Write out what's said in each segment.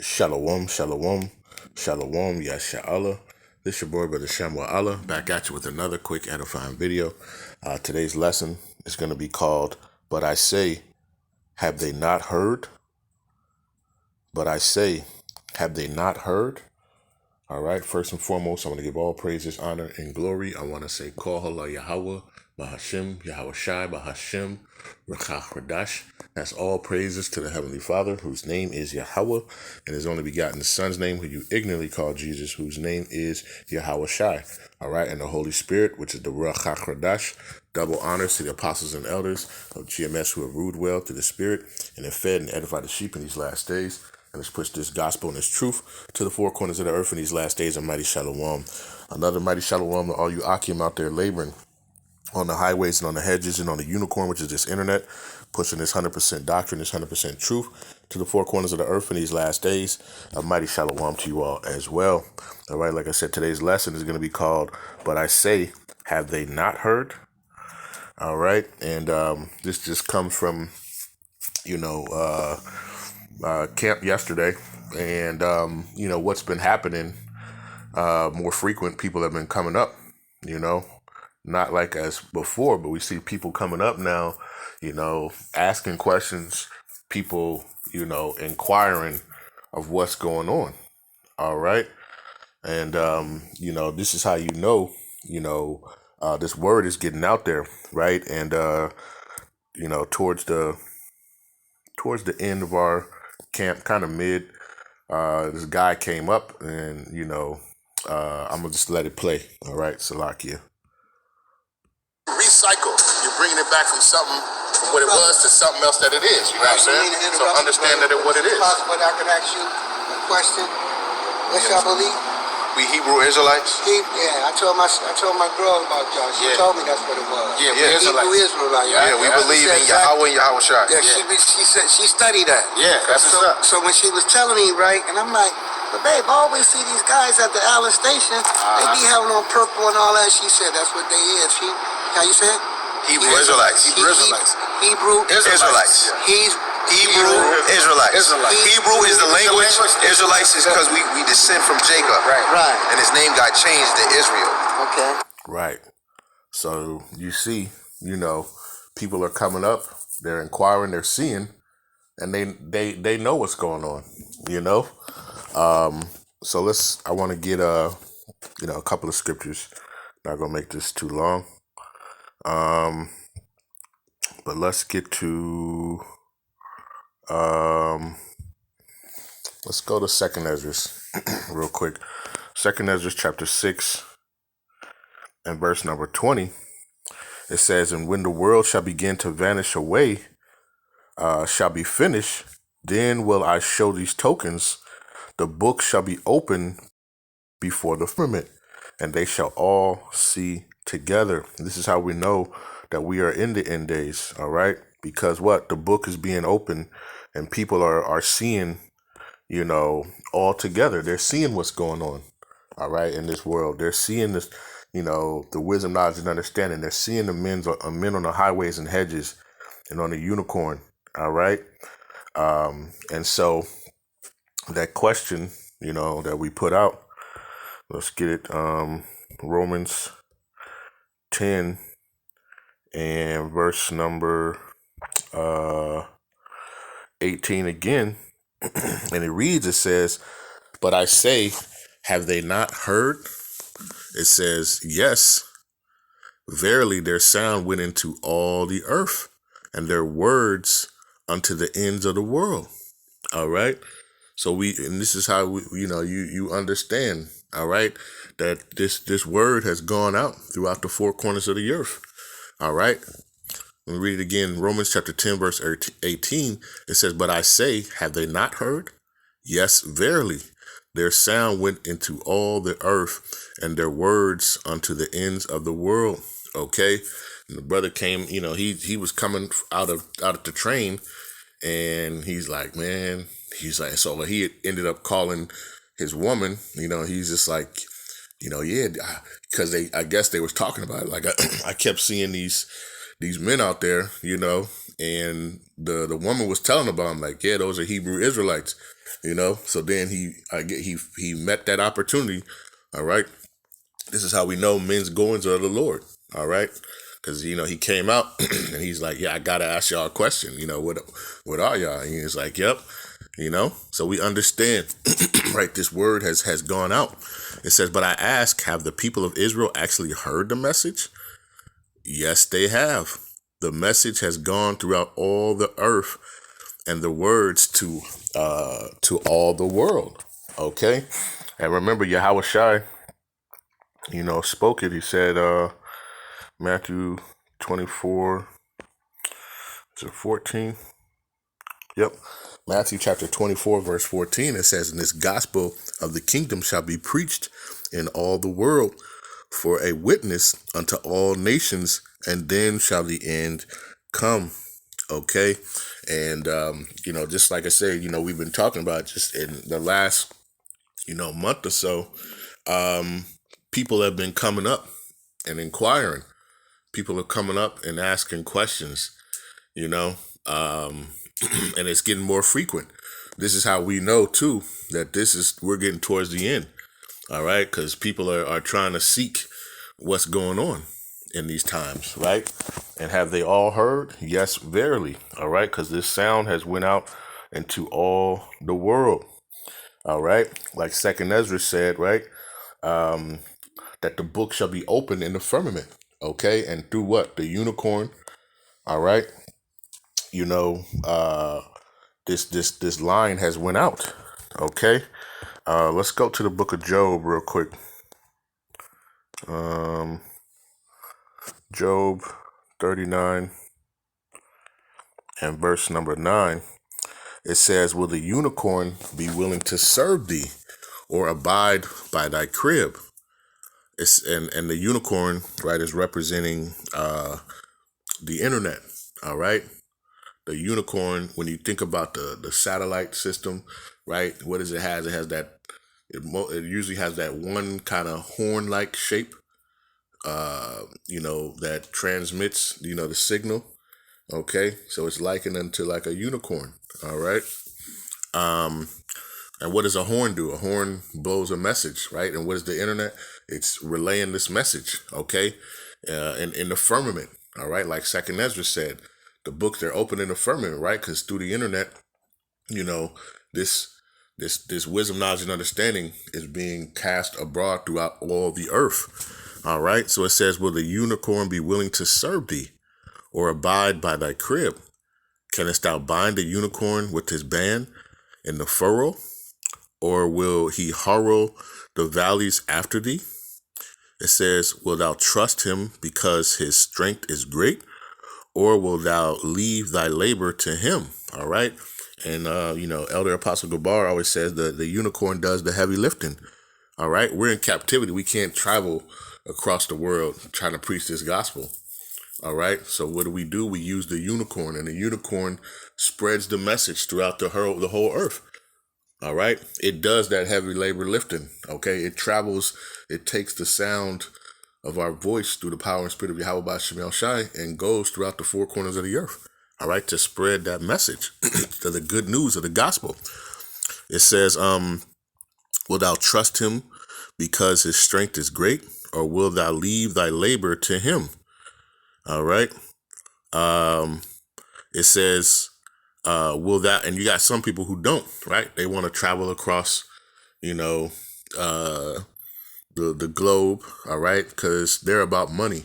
Shalom, shalom, shalom, yasha'Allah. This your boy, Brother Allah, back at you with another quick edifying video. Today's lesson is going to be called, But I Say, Have They Not Heard? But I say, have they not heard? All right, first and foremost, I want to give all praises, honor, and glory. I want to say, Halal, Yahawah, Bahasham, Yahawashi, Bahasham, Rawchaa, Qadash. That's all praises to the Heavenly Father, whose name is Yahawah, and His only begotten Son's name, who you ignorantly call Jesus, whose name is Yahawashi. All right, and the Holy Spirit, which is the Rawchaa, Qadash. Double honors to the apostles and elders of GMS who have ruled well through the Spirit and have fed and edified the sheep in these last days. And let's push this gospel and this truth to the four corners of the earth in these last days. A mighty shalom. Another mighty shalom to all you Akim out there laboring on the highways and on the hedges and on the unicorn, which is this internet, pushing this 100% doctrine, this 100% truth to the four corners of the earth in these last days. A mighty shalom to you all as well. All right, like I said, today's lesson is going to be called, But I Say, Have They Not Heard? All right, and this just comes from, camp yesterday, and what's been happening, more frequent people have been coming up, not like as before, but we see people coming up now, asking questions, people, inquiring of what's going on. All right, and this is how this word is getting out there, right? And towards the end of our camp, kind of mid, this guy came up, and I'm gonna just let it play. All right, Salakia. Recycle. You're bringing it back from what it was to something else that it is. You know what I'm saying? So understand that what it is. Possible that I could ask you a question. What's y'all believe? We Hebrew Israelites. I told my girl about y'all. She told me that's what it was. Yeah, we Israelites. Hebrew Israelites. Yeah, we believe in Yahawah and Yahawashi. Yeah, she said she studied that. Yeah, that's what's up. So when she was telling me, right, and I'm like, but babe, I always see these guys at the Allen station. They be having on purple and all that. She said that's what they is. How you say it? Hebrew Israelites. Hebrew Israelites. Hebrew Israelites. Hebrew Israelites. Hebrew is the language. Israelites is because we descend from Jacob. Right. And his name got changed to Israel. Okay. Right. So you see, people are coming up, they're inquiring, they're seeing, and they know what's going on, So I want to get a couple of scriptures. Not gonna make this too long. But let's get to let's go to 2nd Esdras real quick. 2nd Esdras chapter 6 and verse number 20. It says, and when the world shall begin to vanish away, shall be finished, then will I show these tokens. The book shall be open before the firmament, and they shall all see together. This is how we know that we are in the end days, all right? Because the book is being open, and people are seeing, all together. They're seeing what's going on, all right, in this world. They're seeing this, the wisdom, knowledge, and understanding. They're seeing the men on the highways and hedges and on the unicorn, all right? And so that question, that we put out, let's get it, Romans 10 and verse number 18 again. And it says, but I say, have they not heard? It says, yes, verily their sound went into all the earth, and their words unto the ends of the world. All right. So and this is how you understand, all right, that this word has gone out throughout the four corners of the earth. All right. Let me read it again. Romans chapter 10, verse 18. It says, but I say, have they not heard? Yes, verily. Their sound went into all the earth, and their words unto the ends of the world. Okay. And the brother came, he was coming out of the train, and he's like, man, so he ended up calling his woman, he's just like, because I guess they was talking about it. Like I kept seeing these men out there, And the woman was telling about him, like, yeah, those are Hebrew Israelites, you know. So then he met that opportunity. All right, this is how we know men's goings are of the Lord. All right, because you know he came out and he's like, yeah, I gotta ask y'all a question. You know, what are y'all? And he's like, yep. You know, so we understand, right? This word has gone out. It says, but I ask, have the people of Israel actually heard the message? Yes, they have. The message has gone throughout all the earth, and the words to all the world. Okay, and remember, Yahawashi, you know, spoke it. He said, Matthew 24 to 14. Yep. Matthew chapter 24, verse 14, it says, and this gospel of the kingdom shall be preached in all the world for a witness unto all nations, and then shall the end come. Okay. And, you know, just like I said, you know, we've been talking about just in the last, you know, month or so, people have been coming up and inquiring. People are coming up and asking questions, you know, and it's getting more frequent. This is how we know too that we're getting towards the end. All right, because people are trying to seek what's going on in these times, right? And have they all heard? Yes, verily. All right, because this sound has went out into all the world. All right, like Second Esdras said, right? That the book shall be opened in the firmament. Okay, and through what? The unicorn. All right. You know, this line has went out. Okay, let's go to the book of Job real quick. Job 39 and verse number 9. It says, will the unicorn be willing to serve thee or abide by thy crib? And the unicorn, right, is representing the internet. All right. The unicorn, when you think about the satellite system, right, what does it have? It has that, it usually has that one kind of horn-like shape, you know, that transmits, you know, the signal. Okay, so it's likened unto like a unicorn. All right. And what does a horn do? A horn blows a message, right? And what is the internet? It's relaying this message, okay, in the firmament. All right, like Second Ezra said, the books they're open in the firmament, right? Because through the internet, you know, this wisdom, knowledge, and understanding is being cast abroad throughout all the earth. All right, so it says, will the unicorn be willing to serve thee or abide by thy crib? Canst thou bind the unicorn with his band in the furrow? Or will he harrow the valleys after thee? It says, will thou trust him because his strength is great? Or will thou leave thy labor to him? All right. And, you know, Elder Apostle Gabar always says that the unicorn does the heavy lifting. All right. We're in captivity. We can't travel across the world trying to preach this gospel. All right. So what do? We use the unicorn, and the unicorn spreads the message throughout the whole earth. All right. It does that heavy labor lifting. Okay. It travels. It takes the sound of our voice through the power and spirit of Yahawah Bahasham and goes throughout the four corners of the earth. All right. To spread that message to the good news of the gospel. It says, will thou trust him because his strength is great, or will thou leave thy labor to him? All right. It says, will that, and you got some people who don't, right? They want to travel across, you know, the globe, all right, because they're about money,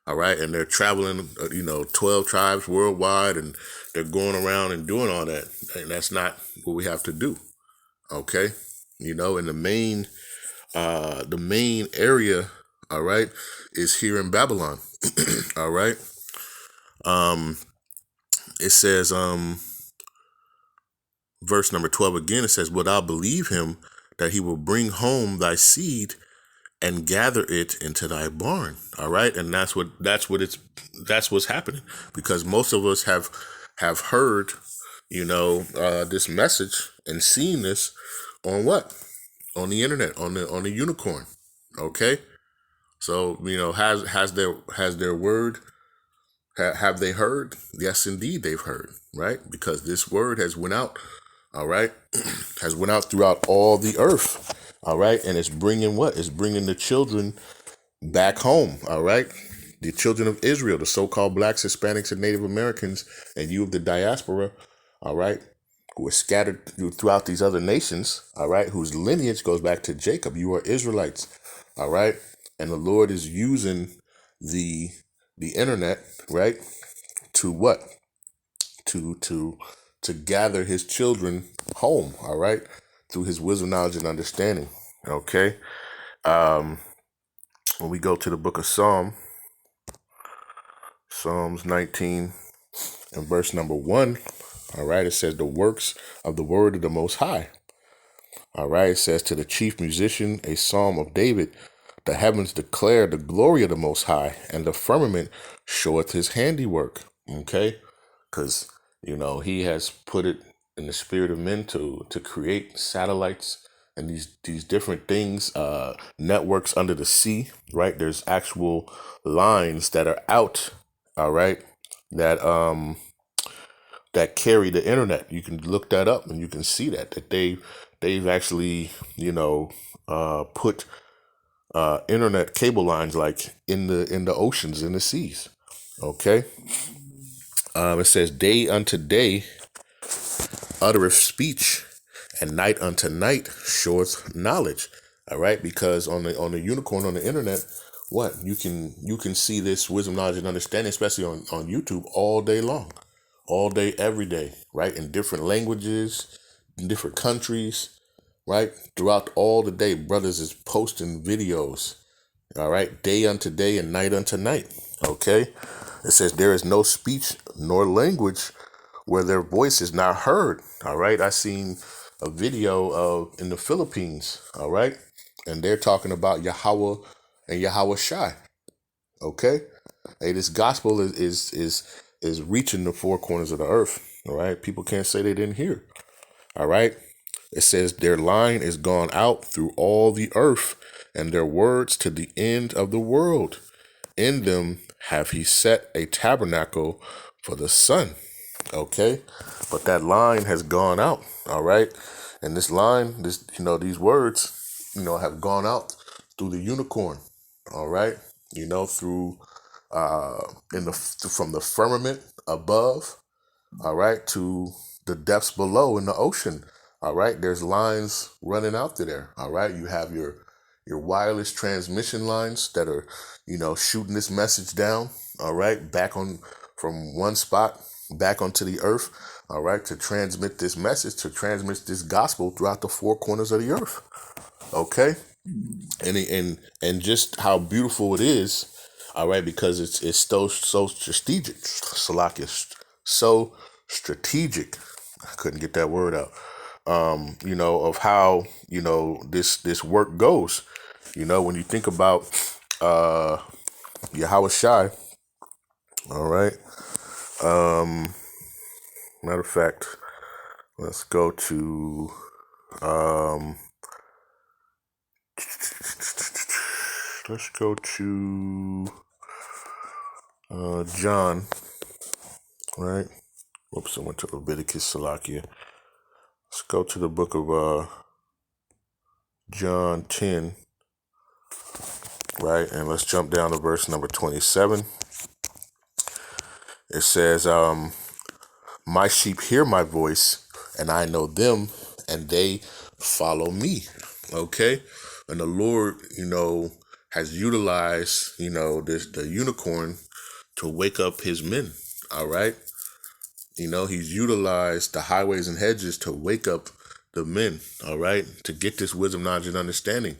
all right, and they're traveling, you know, 12 tribes worldwide, and they're going around and doing all that, and that's not what we have to do, okay? You know, and the main area, all right, is here in Babylon, all right. It says, verse number 12 again, it says, wilt thou believe him that he will bring home thy seed and gather it into thy barn? All right. And that's what's happening, because most of us have heard, you know, this message and seen this on what? On the internet, on the unicorn. Okay. So, you know, has their word Have they heard? Yes, indeed, they've heard, right? Because this word has went out, all right, has went out throughout all the earth, all right, and it's bringing what? It's bringing the children back home, all right? The children of Israel, the so-called blacks, Hispanics, and Native Americans, and you of the diaspora, all right, who are scattered throughout these other nations, all right, whose lineage goes back to Jacob. You are Israelites, all right? And the Lord is using the internet, right, to what? To gather his children home, all right, through his wisdom, knowledge, and understanding. Okay. When we go to the book of Psalms 19 and verse number 1, all right, it says the works of the word of the Most High. All right, it says to the chief musician, a psalm of David, the heavens declare the glory of the Most High, and the firmament showeth his handiwork. Okay, because he has put it in the spirit of men to create satellites and these different things, networks under the sea. Right, there's actual lines that are out. All right, that that carry the internet. You can look that up and you can see that they've actually put internet cable lines like in the oceans, in the seas. Okay. It says day unto day uttereth speech, and night unto night showeth knowledge. All right, because on the unicorn on the internet, what you can see this wisdom, knowledge, and understanding, especially on YouTube, all day long, all day, every day, right, in different languages, in different countries, right, throughout all the day. Brothers is posting videos, all right, day unto day and night unto night. Okay, it says there is no speech nor language where their voice is not heard. All right, I seen a video of in the Philippines. All right, and they're talking about Yahawah and Yahawashi. Okay, hey, this gospel is reaching the four corners of the earth. All right, people can't say they didn't hear. All right, it says their line is gone out through all the earth, and their words to the end of the world. In them have he set a tabernacle for the sun. Okay, but that line has gone out. All right, and this line, these words, have gone out through the unicorn. All right, through from the firmament above, all right, to the depths below in the ocean. All right, there's lines running out to there. All right, you have your wireless transmission lines that are shooting this message down. All right, back on from one spot back onto the earth. All right, to transmit this message, to transmit this gospel throughout the four corners of the earth. Okay, and just how beautiful it is. All right, because it's so strategic. Salakia, so strategic. I couldn't get that word out. Of how this work goes. When you think about Yahawashi. All right. Matter of fact, let's go to John, right? Whoops, I went to Leviticus, Salakia. Let's go to the book of John 10, right? And let's jump down to verse number 27. It says, my sheep hear my voice, and I know them, and they follow me. Okay? And the Lord, has utilized, the unicorn to wake up his men. All right? He's utilized the highways and hedges to wake up the men. All right? To get this wisdom, knowledge, and understanding.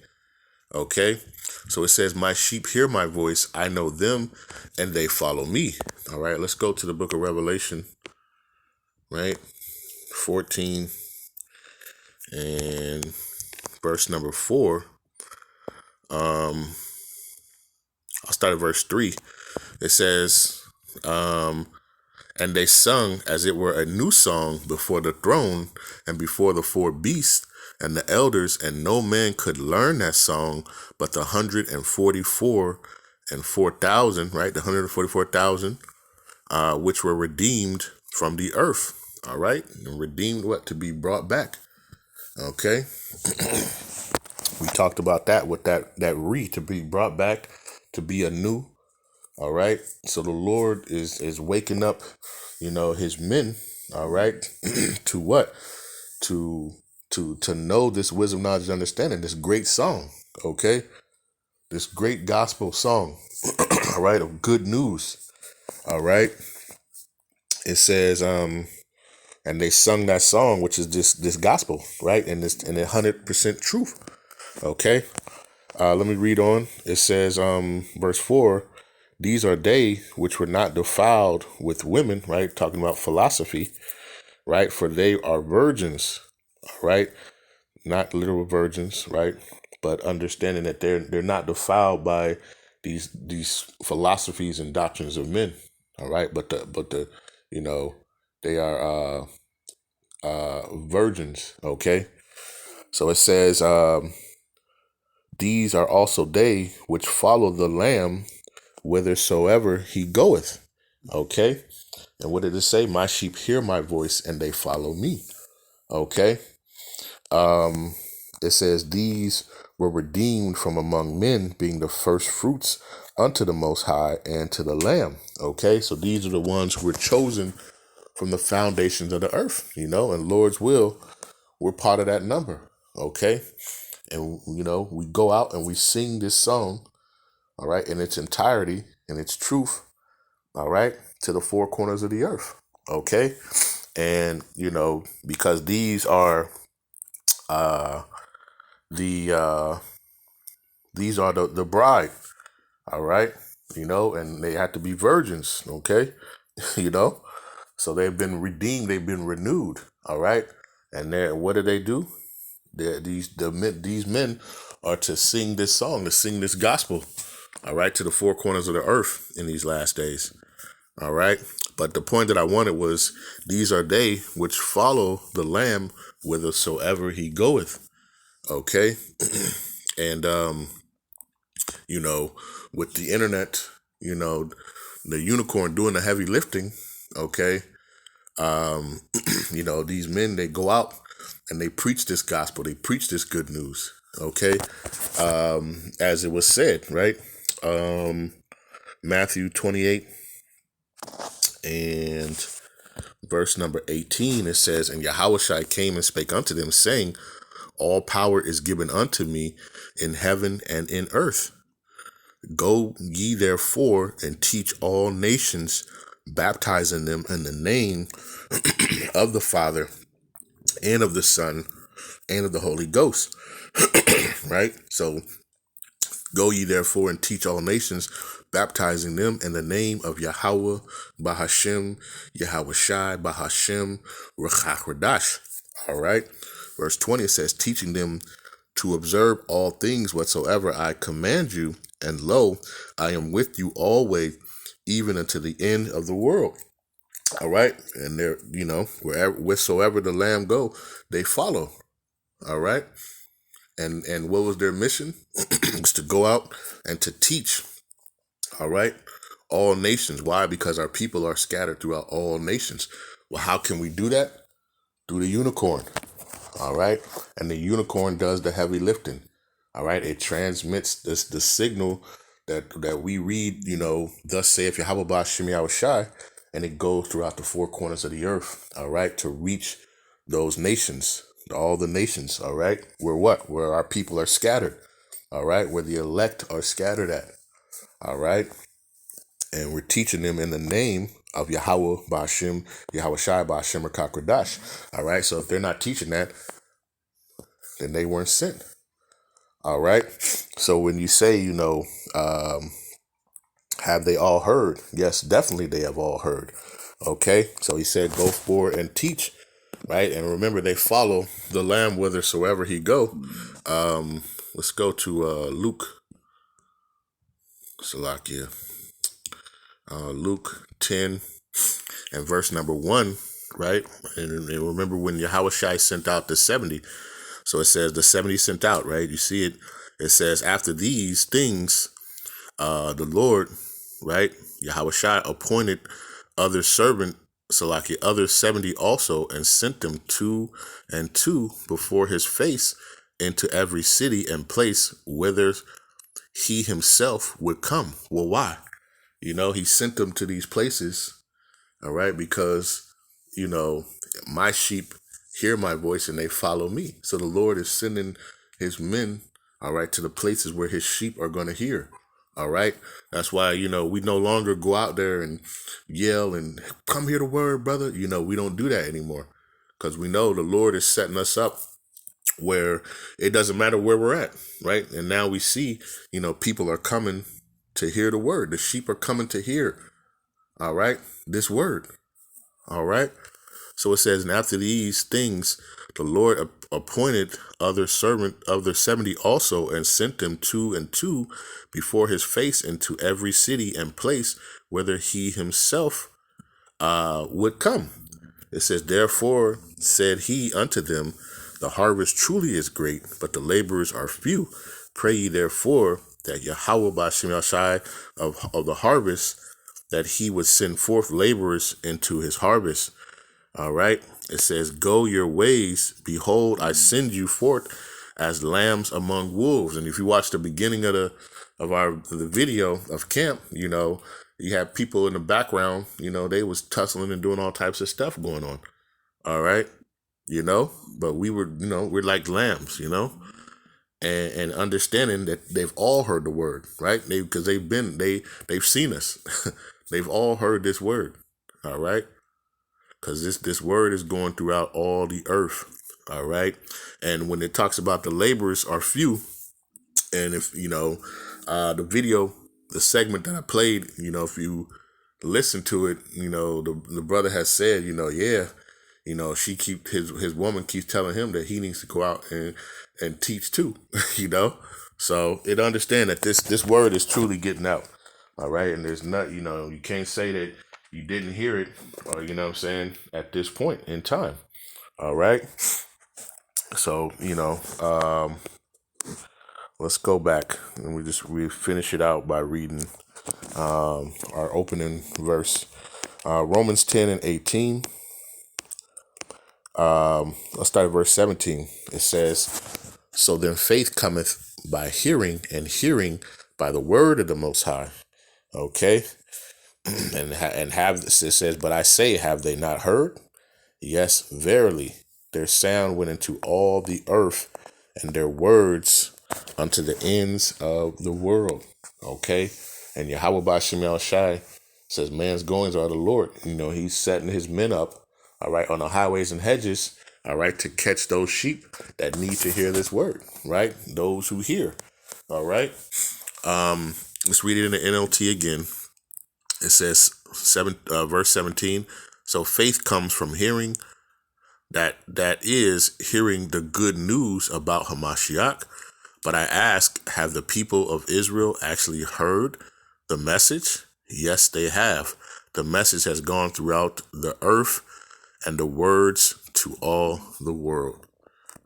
Okay? So it says, my sheep hear my voice, I know them, and they follow me. All right? Let's go to the book of Revelation. Right? 14 and verse number 4. I'll start at verse 3. It says, and they sung as it were a new song before the throne and before the four beasts and the elders, and no man could learn that song but the 144,000, right? The 144,000 which were redeemed from the earth. All right. And redeemed what? To be brought back. Okay. We talked about that with that to be brought back, to be anew. All right. So the Lord is waking up, his men. All right. To what? To know this wisdom, knowledge, and understanding, this great song. Okay. This great gospel song. All right. Of good news. All right. It says, and they sung that song, which is this gospel, right? And 100% truth. Okay. Let me read on. It says, verse 4, these are they which were not defiled with women, right? Talking about philosophy, right? For they are virgins, right? Not literal virgins, right? But understanding that they're not defiled by these philosophies and doctrines of men, all right? But they are virgins, okay? So it says, these are also they which follow the Lamb whithersoever he goeth. Okay. And what did it say? My sheep hear my voice and they follow me. Okay. It says these were redeemed from among men, being the first fruits unto the Most High and to the Lamb. Okay. So these are the ones who were chosen from the foundations of the earth, and Lord's will, we're part of that number. Okay. And, we go out and we sing this song, all right, in its entirety, in its truth, all right, to the four corners of the earth, okay? And, because these are the bride, all right, and they have to be virgins, okay, so they've been redeemed, they've been renewed, all right, and what do? These men are to sing this song, to sing this gospel, all right, to the four corners of the earth in these last days, all right. But the point that I wanted was, these are they which follow the Lamb whithersoever he goeth, okay. And with the internet, the unicorn doing the heavy lifting, okay. These men, they go out and they preach this gospel, they preach this good news, okay. As it was said, right? Matthew 28 and verse number 18, it says, and Yahawashi came and spake unto them, saying, all power is given unto me in heaven and in earth. Go ye therefore and teach all nations, baptizing them in the name of the Father and of the Son and of the Holy Ghost. Right? So go ye therefore and teach all nations, baptizing them in the name of Yahawah, Bahasham, Yahawashi, Bahasham, Rawchaa, Qadash. All right. Verse 20, it says, teaching them to observe all things whatsoever I command you, and lo, I am with you always, even unto the end of the world. All right. And they're, wheresoever the Lamb go, they follow. All right. And what was their mission? It was to go out and to teach. All right. All nations. Why? Because our people are scattered throughout all nations. Well, how can we do that? Through the unicorn. All right. And the unicorn does the heavy lifting. All right. It transmits the signal that we read, thus saith Yahawah Bahasham Yahawashi, and it goes throughout the four corners of the earth. All right. To reach those nations, all the nations. All right. Where our people are scattered. All right. Where the elect are scattered at. All right. And we're teaching them in the name of Yahawah Bahasham, Yahawashi, Bahasham, Rawchaa, Qadash. All right. So if they're not teaching that, then they weren't sent. All right. So when you say, have they all heard? Yes, definitely they have all heard. Okay. So he said, go forward and teach. Right. And remember, they follow the Lamb whithersoever he go. Let's go to Luke. Salakia. Luke 10 and verse number 1, right? And remember when Yahawashi sent out the 70. So it says the 70 sent out, right? You see it. It says, after these things, the Lord, right, Yahawashi appointed other servant, Salaki, other 70 also, and sent them two and two before his face into every city and place whither he himself would come. Well, why? He sent them to these places, all right, because, my sheep hear my voice and they follow me. So the Lord is sending his men, all right, to the places where his sheep are going to hear. All right. That's why, we no longer go out there and yell and come hear the word, brother. We don't do that anymore, because we know the Lord is setting us up where it doesn't matter where we're at. Right. And now we see, people are coming to hear the word. The sheep are coming to hear. All right. This word. All right. So it says, and after these things, the Lord appointed other 70 also, and sent them two and two before his face into every city and place whither he himself would come. It says, therefore said he unto them, the harvest truly is great, but the laborers are few. Pray ye therefore that Yahawah Bahasham of the harvest, that he would send forth laborers into his harvest. All right. It says, go your ways. Behold, I send you forth as lambs among wolves. And if you watch the beginning of the video of camp, you have people in the background, they was tussling and doing all types of stuff going on. All right. But we were, we're like lambs, and understanding that they've all heard the word, right? Because they've seen us. They've all heard this word. All right. Because this word is going throughout all the earth. All right. And when it talks about the laborers are few, and if, the video, the segment that I played, if you listen to it, the brother has said, his woman keeps telling him that he needs to go out and teach too, So it understand that this word is truly getting out. All right. And there's not, you can't say that you didn't hear it, or, at this point in time. All right. So, let's go back and we finish it out by reading our opening verse, Romans 10 and 18. Let's start at verse 17. It says, so then faith cometh by hearing, and hearing by the word of the Most High. Okay. And it says, but I say, have they not heard? Yes, verily, their sound went into all the earth, and their words unto the ends of the world. Okay. And Yahawah Bahasham says, man's goings are the Lord. He's setting his men up, all right, on the highways and hedges, all right, to catch those sheep that need to hear this word, right? Those who hear. All right. Let's read it in the NLT again. It says verse 17. So faith comes from hearing, that is hearing the good news about Hamashiach. But I ask, have the people of Israel actually heard the message? Yes, they have. The message has gone throughout the earth, and the words to all the world.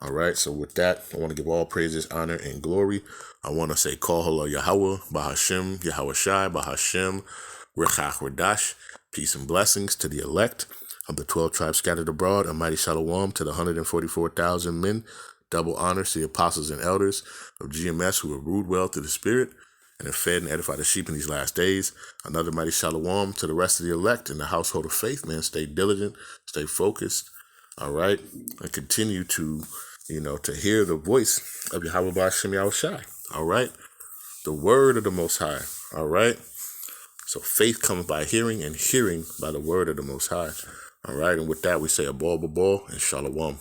All right. So with that, I want to give all praises, honor, and glory. I want to say, Call Halal Yahawah, Bahasham, Yahawashi, Bahasham, Qadash. Peace and blessings to the elect of the 12 tribes scattered abroad. A mighty shalom to the 144,000 men. Double honors to the apostles and elders of GMS who have ruled well through the Spirit and have fed and edified the sheep in these last days. Another mighty shalom to the rest of the elect in the household of faith. Man, stay diligent, stay focused. All right. And continue to, to hear the voice of Yahawah Bahasham Yahawashi. All right. The word of the Most High. All right. So faith comes by hearing, and hearing by the word of the Most High. All right. And with that, we say a ball, and shalom.